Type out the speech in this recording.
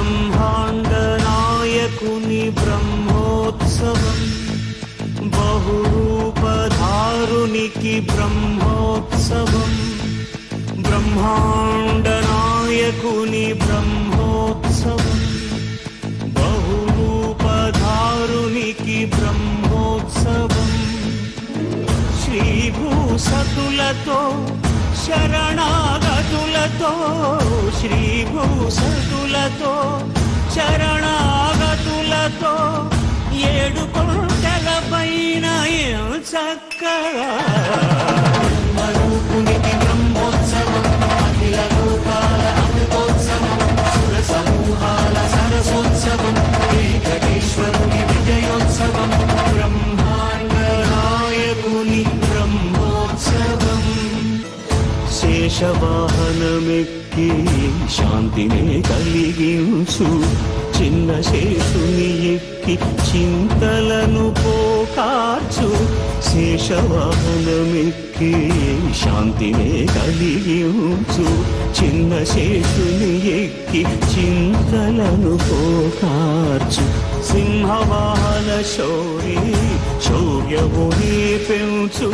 బ్రహ్మాండ నాయకుని బ్రహ్మోత్సవం, బహురూపధారునికి బ్రహ్మోత్సవం, బ్రహ్మాండ నాయకుని బ్రహ్మోత్సవం, బహురూపధారునికి బ్రహ్మోత్సవం. శ్రీభూసతులతో శరణాగతులతో, శ్రీభూసతులతో శరణాగతులతో, ఏడు కొండల పైన చక్కగా బ్రహ్మరూపునికి బ్రహ్మోత్సవం, అఖిల లోకాల అమృతోత్సవం, సుర సమూహాల సరసోత్సవం, వెంకటేశ్వరుని విజయోత్సవం, బ్రహ్మాండ నాయకుని బ్రహ్మోత్సవం. శేషవాహనమెక్కి శాంతిని కలిగించు, చిన్న శేషుని ఎక్కి చింతలను పోకార్చు. శేషవాహనమెక్కి శాంతిని కలిగించు, చిన్న శేషుని ఎక్కి చింతలను పోకార్చు. సింహవాహన శౌర్యముని పెంచు.